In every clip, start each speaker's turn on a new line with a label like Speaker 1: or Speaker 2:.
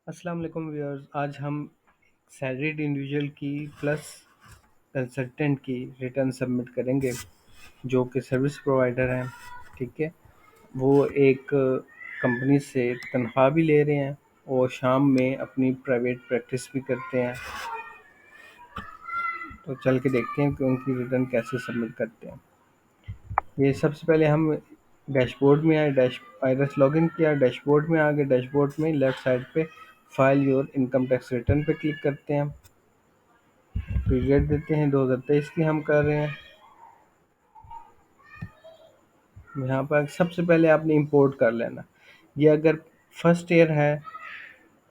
Speaker 1: अस्सलाम वालेकुम व्यूअर्स। आज हम सैलरीड इंडिविजुअल की प्लस कंसल्टेंट की रिटर्न सबमिट करेंगे जो कि सर्विस प्रोवाइडर हैं। ठीक है, वो एक कंपनी से तनख्वाह भी ले रहे हैं और शाम में अपनी प्राइवेट प्रैक्टिस भी करते हैं। तो चल के देखते हैं कि उनकी रिटर्न कैसे सबमिट करते हैं। ये सबसे पहले हम डैशबोर्ड में आए, डैश आइरस लॉगिन किया, डैशबोर्ड में आ गए। डैशबोर्ड में लेफ्ट साइड पे file your income tax return पे क्लिक करते हैं। पीरियड देते हैं 2023 की हम कर रहे हैं। यहाँ पर सबसे पहले आपने इंपोर्ट कर लेना। ये अगर फर्स्ट ईयर है,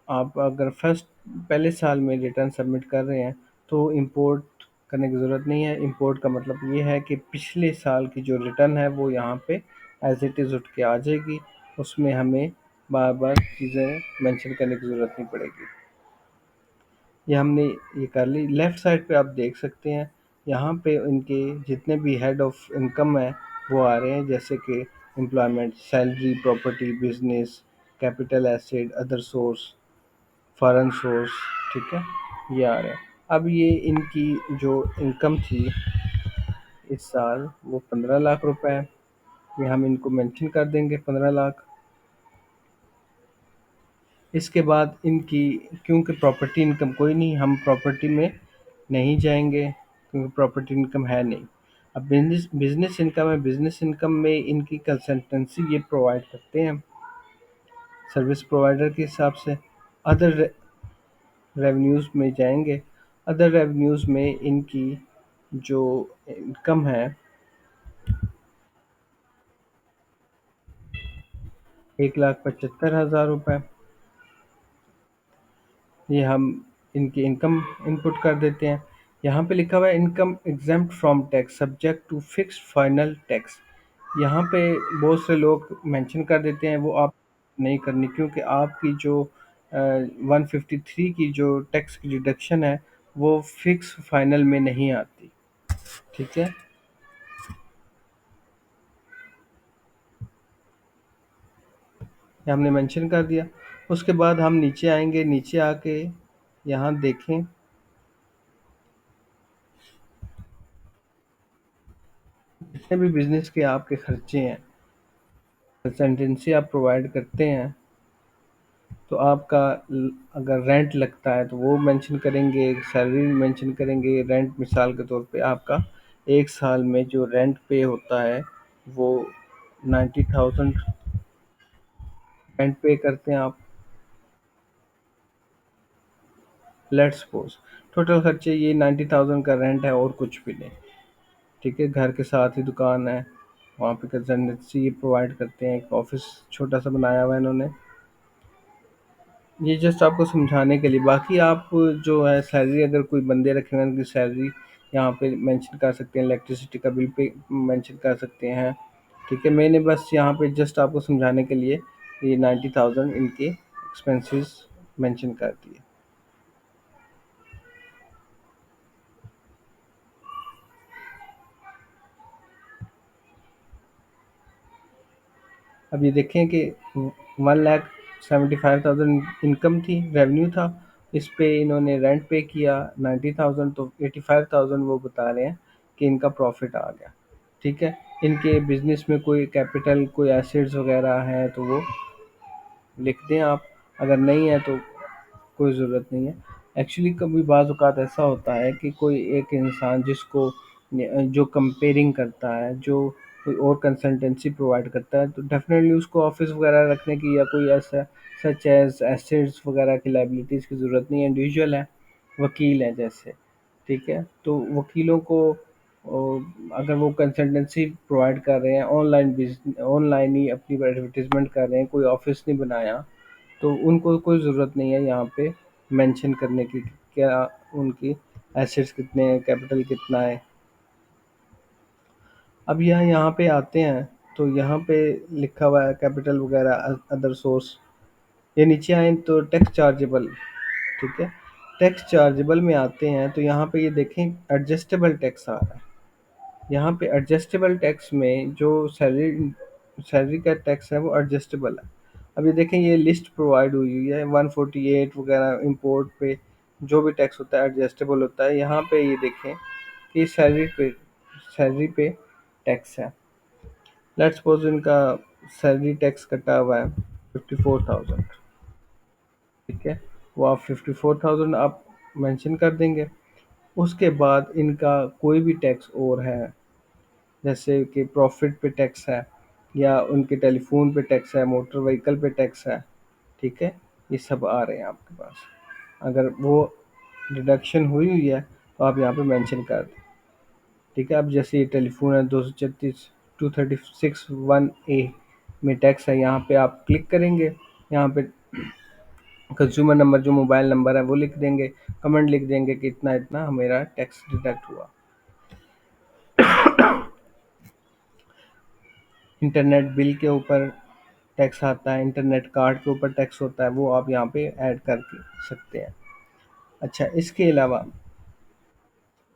Speaker 1: आप अगर फर्स्ट पहले साल में रिटर्न सबमिट कर रहे हैं तो इंपोर्ट करने की ज़रूरत नहीं है। इंपोर्ट का मतलब ये है कि पिछले साल की जो रिटर्न है वो यहाँ पे एज इट इज़ उठ के आ जाएगी। उसमें हमें बार बार चीज़ें मेंशन करने की ज़रूरत नहीं पड़ेगी। ये हमने ये कर ली। लेफ्ट साइड पे आप देख सकते हैं, यहाँ पे इनके जितने भी हेड ऑफ इनकम है वो आ रहे हैं, जैसे कि employment, salary, property, business, capital asset, other source, foreign source. ठीक है, ये आ रहे हैं। अब ये इनकी जो इनकम थी इस साल वो 15 लाख रुपए है। ये हम इनको मेंशन कर देंगे 15 लाख। इसके बाद इनकी, क्योंकि प्रॉपर्टी इनकम कोई नहीं, हम प्रॉपर्टी में नहीं जाएंगे क्योंकि प्रॉपर्टी इनकम है नहीं। अब बिजनेस बिजनेस इनकम है। बिजनेस इनकम में इनकी कंसल्टेंसी ये प्रोवाइड करते हैं सर्विस प्रोवाइडर के हिसाब से। अदर रेवेन्यूज़ में जाएंगे। अदर रेवेन्यूज़ में इनकी जो इनकम है 1,75,000 रुपये। ये हम इनकी इनकम इनपुट कर देते हैं। यहाँ पे लिखा हुआ है income exempt from tax subject to fixed final tax. यहाँ पे बहुत से लोग मेंशन कर देते हैं, वो आप नहीं करनी, क्योंकि आपकी जो 153 की जो टैक्स की डिडक्शन है वो फिक्स फाइनल में नहीं आती। ठीक है, ये हमने मेंशन कर दिया। उसके बाद हम नीचे आएंगे। नीचे आके यहाँ देखें, जितने भी बिजनेस के आपके खर्चे हैं, कंसल्टेंसी आप प्रोवाइड करते हैं, तो आपका अगर रेंट लगता है तो वो मेंशन करेंगे, सैलरी मेंशन करेंगे। रेंट मिसाल के तौर पे आपका एक साल में जो रेंट पे होता है वो 90,000 रेंट पे करते हैं आप। लेट्स सपोज टोटल खर्चे ये 90,000 का रेंट है और कुछ भी नहीं। ठीक है, घर के साथ ही दुकान है, वहाँ पे कंसल्टेंसी ये प्रोवाइड करते हैं। एक ऑफिस छोटा सा बनाया हुआ है इन्होंने। ये जस्ट आपको समझाने के लिए। बाकी आप जो है सैलरी, अगर कोई बंदे रखे हुए हैं उनकी सैलरी यहाँ पे मेंशन कर सकते हैं। इलेक्ट्रिसिटी का बिल पे मेंशन कर सकते हैं। ठीक है, मैंने बस यहाँ पे जस्ट आपको समझाने के लिए ये 90,000 इनके एक्सपेंसेस मेंशन कर दिए। अब ये देखें कि 1,75,000 इनकम थी, रेवेन्यू था। इस पे इन्होंने रेंट पे किया 90,000, तो 85,000 वो बता रहे हैं कि इनका प्रॉफिट आ गया। ठीक है, इनके बिजनेस में कोई कैपिटल, कोई एसेट्स वगैरह हैं तो वो लिख दें आप। अगर नहीं है तो कोई ज़रूरत नहीं है। एक्चुअली कभी बाज़ औक़ात ऐसा होता है कि कोई एक इंसान जिसको जो कंपेयरिंग करता है, जो कोई और कंसल्टेंसी प्रोवाइड करता है, तो डेफ़िनेटली उसको ऑफ़िस वगैरह रखने की या कोई ऐसा सच एज़ एसेट्स वगैरह की लायबिलिटीज़ की ज़रूरत नहीं है। इंडिविजुअल है, वकील हैं जैसे। ठीक है, तो वकीलों को अगर वो कंसल्टेंसी प्रोवाइड कर रहे हैं, ऑनलाइन ही अपनी एडवर्टाइजमेंट कर रहे हैं, कोई ऑफ़िस नहीं बनाया, तो उनको कोई ज़रूरत नहीं है यहाँ पे मेंशन करने की कि क्या उनकी एसेट्स कितने हैं, कैपिटल कितना है। अब यहाँ यहाँ पे आते हैं तो यहाँ पे लिखा हुआ है कैपिटल वगैरह, अदर सोर्स। ये नीचे आए तो टैक्स चार्जेबल। ठीक है, टैक्स चार्जेबल में आते हैं तो यहाँ पे ये देखें एडजस्टेबल टैक्स आ रहा है। यहाँ पे एडजस्टेबल टैक्स में जो सैलरी सैलरी का टैक्स है वो एडजस्टेबल है। अब ये देखें ये लिस्ट प्रोवाइड हुई हुई है 148 वगैरह इंपोर्ट पे जो भी टैक्स होता है एडजस्टेबल होता है। यहाँ पे ये देखें कि सैलरी पे टैक्स है। लेट्स सपोज इनका सैलरी टैक्स कटा हुआ है 54,000। ठीक है, वो आप 54,000 आप मेंशन कर देंगे। उसके बाद इनका कोई भी टैक्स और है, जैसे कि प्रॉफिट पे टैक्स है या उनके टेलीफोन पे टैक्स है, मोटर व्हीकल पे टैक्स है। ठीक है, ये सब आ रहे हैं आपके पास। अगर वो डिडक्शन हुई हुई है तो आप यहाँ पे मेंशन कर दें। ठीक है, अब जैसे ये टेलीफोन है 236 236(1)(a) में टैक्स है, यहाँ पे आप क्लिक करेंगे। यहाँ पे कंज्यूमर नंबर जो मोबाइल नंबर है वो लिख देंगे, कमेंट लिख देंगे कि इतना इतना मेरा टैक्स डिडक्ट हुआ। इंटरनेट बिल के ऊपर टैक्स आता है, इंटरनेट कार्ड के ऊपर टैक्स होता है, वो आप यहाँ पे ऐड कर सकते हैं। अच्छा, इसके अलावा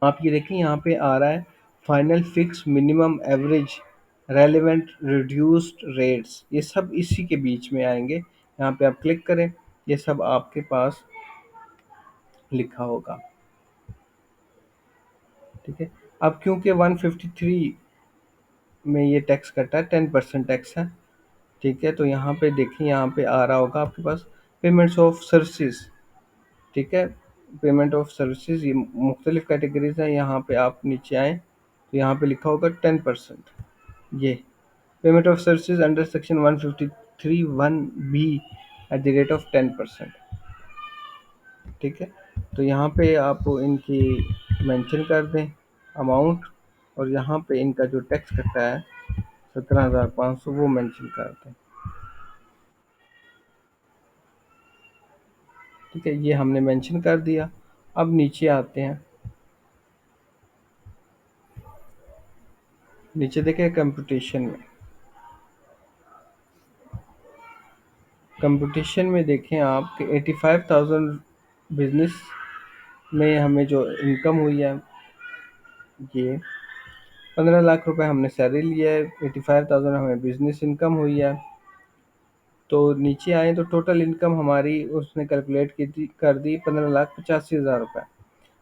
Speaker 1: आप ये देखें यहाँ पे आ रहा है final fix minimum average relevant reduced rates, ये सब इसी के बीच में आएंगे। यहाँ पे आप क्लिक करें, ये सब आपके पास लिखा होगा। ठीक है, अब क्योंकि 153 में ये टैक्स कटा है, 10% टैक्स है। ठीक है, तो यहाँ पे देखिए यहाँ पे आ रहा होगा आपके पास पेमेंट्स ऑफ सर्विसेज। ठीक है, पेमेंट ऑफ सर्विसेज ये मुख्तलिफ कैटेगरीज हैं। यहाँ पे आप नीचे आएँ तो यहाँ पे लिखा होगा 10%। ये payment of services under section 153(1)(b at the rate of 10%। ठीक है, तो यहाँ पे आप इनकी मेंशन कर दें अमाउंट, और यहाँ पे इनका जो टैक्स कटा है 17,500 वो मेंशन कर दें। ठीक है, ये हमने मेंशन कर दिया। अब नीचे आते हैं, नीचे देखें कंपटीशन में, कंपटीशन में देखें आप कि 85,000 बिजनेस में हमें जो इनकम हुई है, ये 15 लाख रुपए हमने सैलरी लिया है, 85,000 हमें बिजनेस इनकम हुई है। तो नीचे आए तो टोटल इनकम हमारी उसने कैलकुलेट की थी कर दी 15,85,000 रुपये।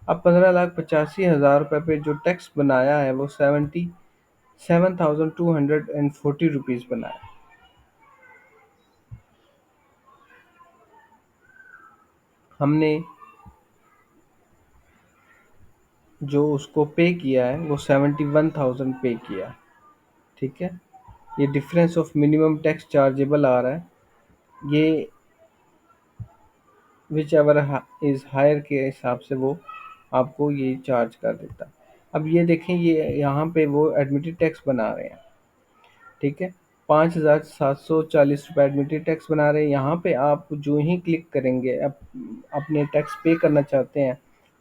Speaker 1: अब 15,85,000 रुपये पे जो टैक्स बनाया है वो 77,240 रुपीज़ बनाया। हमने जो उसको पे किया है वो 71,000 पे किया है। ठीक है, ये difference of minimum tax chargeable आ रहा है, ये विच एवर इज़ हायर के हिसाब से वो आपको ये चार्ज कर देता। अब ये देखें ये यहाँ पे वो एडमिटेड टैक्स बना रहे हैं। ठीक है, 5,740 रुपये एडमिटेड टैक्स बना रहे हैं। यहाँ पे आप जो ही क्लिक करेंगे अपने टैक्स पे करना चाहते हैं,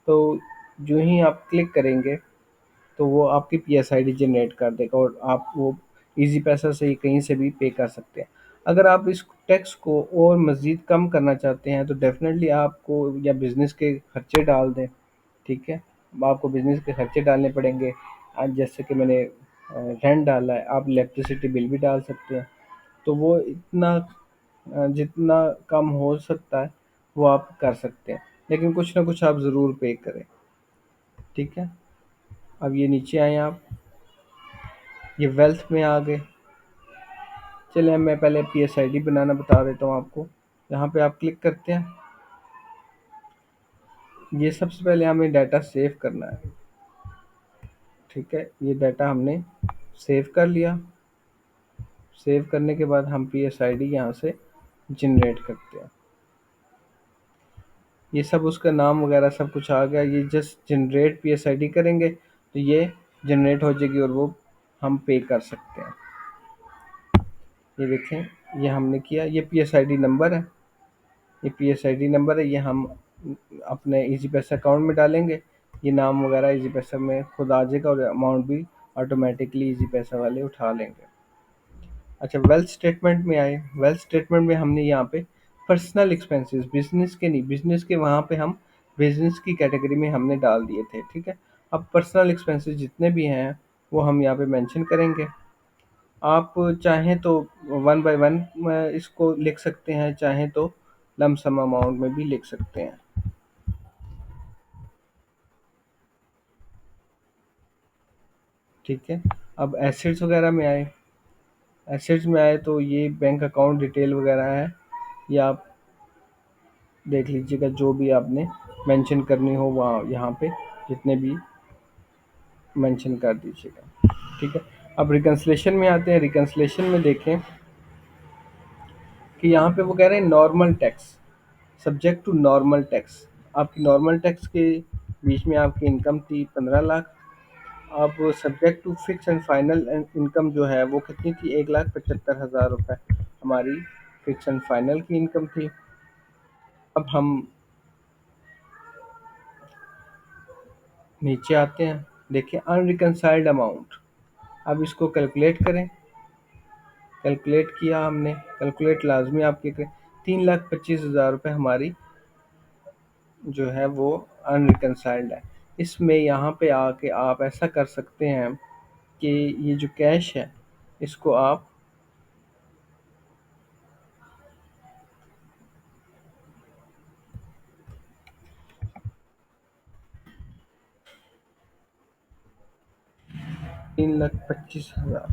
Speaker 1: तो जो ही आप क्लिक करेंगे तो वो आपकी पीएसआईडी जनरेट कर देगा और आप वो इजी पैसा से ही कहीं से भी पे कर सकते हैं। अगर आप इस टैक्स को और मज़ीद कम करना चाहते हैं तो डेफ़िनेटली आपको या बिज़नेस के खर्चे डाल दें। ठीक है, अब आपको बिज़नेस के खर्चे डालने पड़ेंगे। आज जैसे कि मैंने रेंट डाला है, आप इलेक्ट्रिसिटी बिल भी डाल सकते हैं। तो वो इतना जितना कम हो सकता है वो आप कर सकते हैं, लेकिन कुछ ना कुछ आप ज़रूर पे करें। ठीक है, अब ये नीचे आएँ आप, ये वेल्थ में आ गए। चलिए मैं पहले पीएसआईडी बनाना बता देता हूँ आपको। यहाँ पे आप क्लिक करते हैं, ये सबसे पहले हमें डाटा सेव करना है। ठीक है, ये डाटा हमने सेव कर लिया। सेव करने के बाद हम पीएसआईडी यहाँ से जनरेट करते हैं। ये सब उसका नाम वगैरह सब कुछ आ गया, ये जस्ट जनरेट पीएसआईडी करेंगे तो ये जनरेट हो जाएगी और वो हम पे कर सकते हैं। ये देखें, ये हमने किया, ये पीएसआईडी नंबर है, ये पीएसआईडी नंबर है, ये हम अपने इजी पैसा अकाउंट में डालेंगे। ये नाम वगैरह इजी पैसा में खुद आ जाएगा और अमाउंट भी ऑटोमेटिकली इजी पैसा वाले उठा लेंगे। अच्छा, वेल्थ स्टेटमेंट में आए। वेल्थ स्टेटमेंट में हमने यहाँ पे पर्सनल एक्सपेंसेस, बिजनेस के नहीं, बिजनेस के वहाँ पे हम बिजनेस की कैटेगरी में हमने डाल दिए थे। ठीक है, अब पर्सनल एक्सपेंसेस जितने भी हैं वो हम यहाँ पे मेंशन करेंगे। आप चाहें तो वन बाय वन इसको लिख सकते हैं, चाहें तो लमसम अमाउंट में भी लिख सकते हैं। ठीक है। अब एसेट्स वगैरह में आए, एसेट्स में आए तो ये बैंक अकाउंट डिटेल वगैरह है, ये आप देख लीजिएगा, जो भी आपने मेंशन करनी हो वहाँ यहाँ पे जितने भी मेंशन कर दीजिएगा। ठीक है। अब रिकन्सलेशन में आते हैं। रिकन्सलेशन में देखें कि यहाँ पे वो कह रहे हैं normal tax, subject to normal tax. आपकी नॉर्मल टैक्स के बीच में आपकी इनकम थी 15 लाख। अब subject to fix and final income जो है वो कितनी थी, 1,75,000 रुपये हमारी फिक्स एंड फाइनल की इनकम थी। अब हम नीचे आते हैं, देखिए अनरिकनसाइल्ड अमाउंट। अब इसको कैलकुलेट करें। कैलकुलेट किया हमने, कैलकुलेट लाजमी आपके 3,25,000 रुपये हमारी जो है वो अनरिकनसाइल्ड है। इसमें यहाँ पे आके आप ऐसा कर सकते हैं कि ये जो कैश है इसको आप 3,25,000,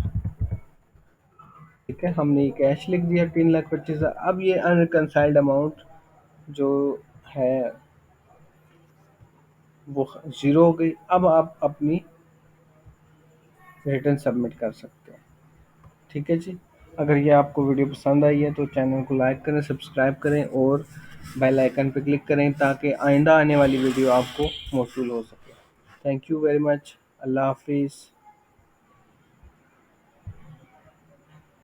Speaker 1: ठीक है, हमने ये कैश लिख दिया 3,25,000। अब ये अनरिकनसाइल्ड अमाउंट जो है वो ज़ीरो हो गई। अब आप अपनी रिटर्न सबमिट कर सकते हैं। ठीक है जी। अगर ये आपको वीडियो पसंद आई है तो चैनल को लाइक करें, सब्सक्राइब करें और बेल आइकन पर क्लिक करें ताकि आइंदा आने वाली वीडियो आपको मौसूल हो सके। Thank you very much. अल्लाह हाफिज़।